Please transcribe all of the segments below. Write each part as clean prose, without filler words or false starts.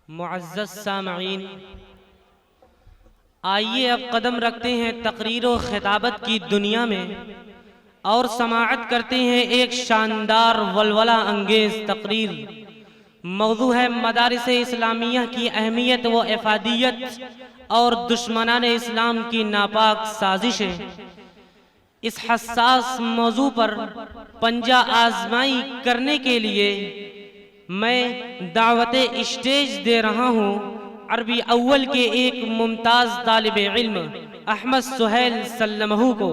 मुअज़्ज़ज़ सामईन, आइए अब कदम रखते हैं तकरीर व खिताबत की दुनिया में और समाअत करते हैं एक शानदार वलवला अंगेज़ तकरीर। मौजू है मदारिस इस्लामिया की अहमियत व इफ़ादियत और दुश्मनान इस्लाम की नापाक साजिशें। इस हसास मौजू पर पंजा आजमाई करने के लिए मैं दावते स्टेज दे रहा हूँ अरबी अव्वल के एक मुमताज़ तालिब इल्म अहमद सुहैल सल्लमहू को।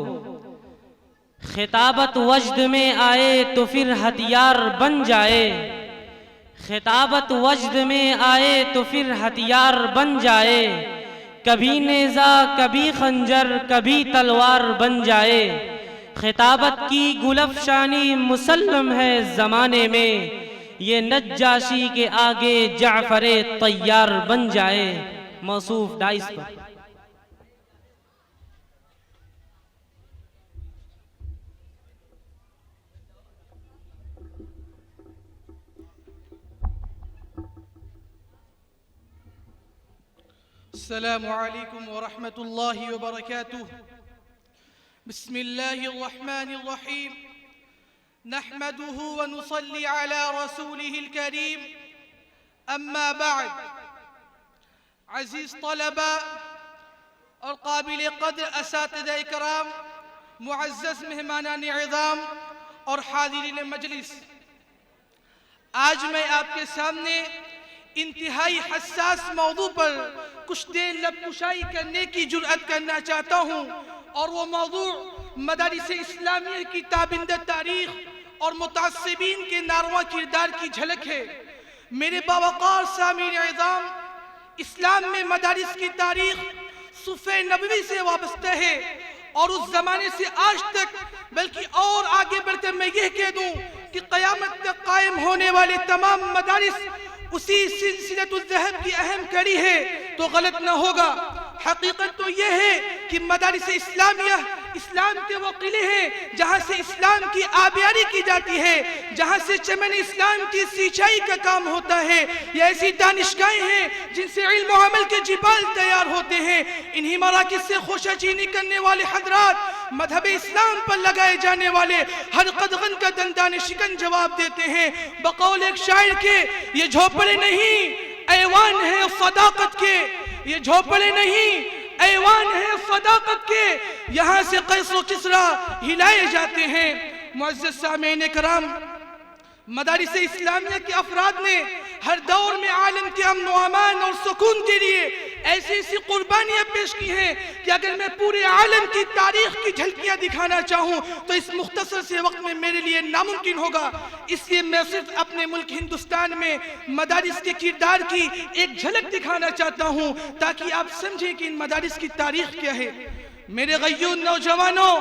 खिताबत वजद में आए तो फिर हथियार बन जाए, खिताबत वजद में आए तो फिर हथियार बन जाए, कभी नेज़ा कभी खंजर कभी तलवार बन जाए। खिताबत की गुलफशानी मुसल्लम है ज़माने में, ये नज्जाशी के आगे जाफरे तैयार बन जाए। मौसूफ डाइस पर अस्सलामु अलैकुम व रहमतुल्लाहि व बरकातुह। बिस्मिल्लाहिर रहमानिर रहीम। नहमदुहु व नुसल्ली अला रसूलिहिल करीम। अम्मा बाद। अज़ीज़ तलबा और काबिल क़द्र असातिज़ा इकराम, मुअज़्ज़ज़ मेहमानान इज़ाम और हाज़िरीन मजलिस, आज मैं आपके सामने इंतहाई हसास मौजू पर कुछ देर लबकुशाई करने की जुर्अत करना चाहता हूँ, और वो मौजू मदारिस इस्लामिया की ताबिंदा तारीख़ और मुतासिबीन के नारवा किरदार की झलक है। मेरे बावक़ार सामीन इज़ाम, इस्लाम में मदारिस की तारीख़ सुफ़े नबवी से वाबस्ता है, और उस ज़माने से आज तक, बल्कि और आगे बढ़कर मैं यह कह दूँ कि क़यामत तक कायम होने वाले तमाम मदारिस उसी सिलसिलतुल ज़हब की अहम कड़ी है तो गलत न होगा। हकीकत तो यह है कि मदारिस इस्लामिया इस्लाम के वो किले हैं जहाँ से इस्लाम की आबियारी की जाती है, जहाँ से चमन इस्लाम की सिंचाई का काम होता है। ये ऐसी दानिशगाहें हैं जिनसे इल्म व अमल के जिबाल तैयार होते हैं। इन्हीं मराकिज़ से खोशाचीनी करने वाले हजरात मजहब इस्लाम पर लगाए जाने वाले हर कदगन का दंदाने शिकन जवाब देते हैं। बकौल एक शायर के, ये झोपड़े नहीं ऐवान है सदाकत के, ये झोपड़े नहीं ऐवान है सदाकत के, यहाँ से कैसो किसरा हिलाए जाते हैं। मुअज़्ज़ज़ सामीन कराम, मदारिस इस्लामिया के अफराद ने हर दौर में आलम के अमन व अमान और सुकून के लिए ऐसी ऐसी कुर्बानियाँ पेश की हैं कि अगर मैं पूरे आलम की तारीख़ की झलकियाँ दिखाना चाहूँ तो इस मुख्तसर से वक्त में मेरे लिए नामुमकिन होगा। इसलिए मैं सिर्फ अपने मुल्क हिंदुस्तान में मदारिस के किरदार की एक झलक दिखाना चाहता हूँ, ताकि आप समझें कि इन मदारिस की तारीख़ क्या है। मेरे गय्यूर नौजवानों,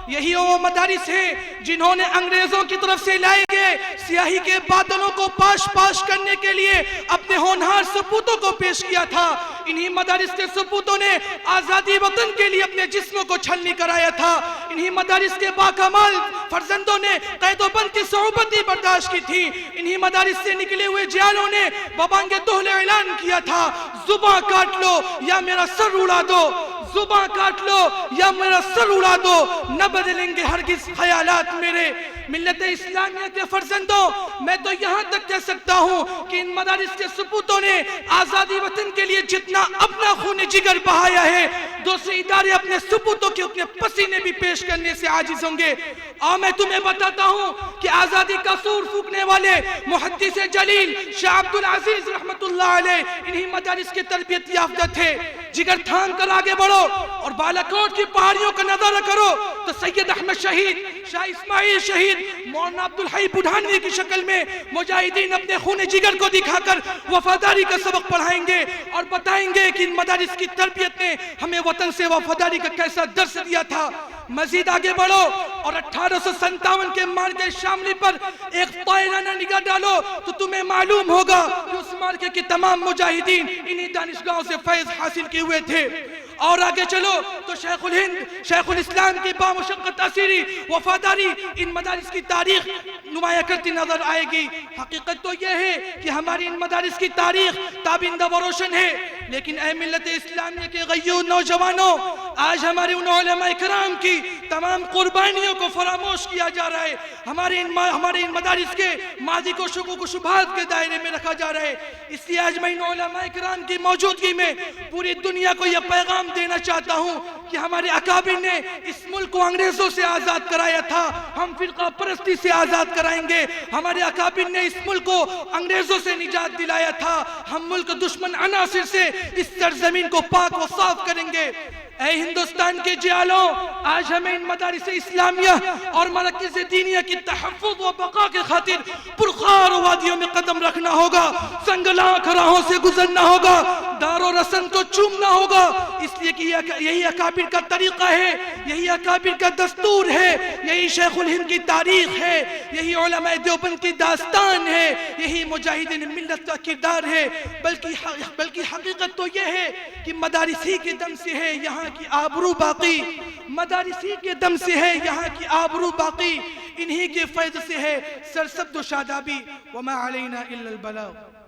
यही वो मदारिस हैं जिन्होंने अंग्रेजों की तरफ से लाए गए स्याही के बादलों को पाश पाश करने के लिए अपने होनहार सपूतों को पेश किया था। इन्हीं मदारिस के सपूतों ने आज़ादी वतन के लिए अपने जिस्मों को छलनी कराया था। इन्हीं मदारिस के बाकमाल फर्जंदों ने कैदोबंद की सोहबती बर्दाश्त की थी। इन्हीं मदारिस से निकले हुए जियालों ने बबांगे दोहले ऐलान किया था, जुबां काट लो या मेरा सर उड़ा दो, जुबां काट लो या मेरा सर उड़ा दो, न बदलेंगे हरगिज़ ख्यालात मेरे। मिल्लत इस्लामिया के फर्जंदों, मैं तो यहाँ तक कह सकता हूँ कि इन मदारिस के सपूतों ने आज़ादी वतन के लिए जितना अपना खून जिगर बहाया है, दूसरे इदारे अपने सपूतों के उतने पसीने भी पेश करने से आजिज होंगे। और मैं तुम्हें बताता हूँ कि आज़ादी का सूर फूकने वाले मुहद्दिस जलील शाह अब्दुल अजीज रहमतुल्लाह अलैह इन्हीं मदारिस के तरबियत याफ्ता थे। जिगर थाम कर आगे बढ़ो और बालाकोट की पहाड़ियों का नजारा करो तो सैयद अहमद शहीद, शाह इस्माइल शहीद, मौलाना अब्दुल हई बुढ़ानवी की शक्ल में मुजाहिदीन अपने खून जिगर को दिखाकर वफादारी का सबक पढ़ाएंगे और बताएंगे कि इन मदारिस की तरबियत ने हमें वतन से वफादारी का कैसा दर्स दिया था। मजीद आगे बढ़ो और 1857 के मार्के शामली पर एक तायराना निगाह डालो तो तुम्हें मालूम होगा कि उस मार्के के तमाम मुजाहिदीन इन्हीं दानिशगाहों से फैज हासिल किए हुए थे। और आगे चलो तो शेखुल हिंद शेखुल इस्लाम की बामुशक्कत तासीरी वफादारी इन मदारिस की तारीख नुमाया करती नजर आएगी। हकीकत तो यह है कि हमारी इन मदारिस की तारीख ताबिंदा व रोशन है, लेकिन ऐ मिल्लत इस्लामिया के गय्यूर नौजवानों, आज हमारे उन उलमा इकराम की तमाम कुर्बानियों को फरामोश किया जा रहा है। हमारे इन मदारिस के मादी को शुकूक व शुबहात के दायरे में रखा जा रहा है। इसलिए आज मैं इन उलमा इकराम की मौजूदगी में पूरी दुनिया को यह पैगाम देना चाहता हूँ कि हमारे अकाबिर ने इस मुल्क को अंग्रेजों से आजाद कराया था, हम फिरका परस्ती से आजाद कराएंगे। हमारे अकाबिर ने इस मुल्क को अंग्रेजों से निजात दिलाया था, हम मुल्क दुश्मन अनासिर से इस सरजमीन को पाक व साफ करेंगे। ऐ हिंदुस्तान के जियालों, आज हमें इन मदारिस इस्लामिया और मराकिज़ दीनिया की तहफ़्फ़ुज़ व बक़ा के खातिर पुरखार वादियों में कदम रखना होगा, संगलाख राहों से गुजरना होगा, दारो रसन को चूमना होगा। इसलिए कि यही अकाबिर का तरीक़ा है, यही अकाबिर का दस्तूर है, यही शेखुल हिंद की तारीख़ है, यही उलमाए देवबंद की दास्तान है, यही मुजाहिदीन मिल्लत का किरदार है। बल्कि हकीकत तो यह है कि मदारिस ही के दम से है यहाँ की आबरू बाकी, मदारिस ही के दम से है यहाँ की आबरू बाकी, इन्हीं के फैज़ से है सरसब्द शादाबी। वमा अलैना इल्लल बलाग।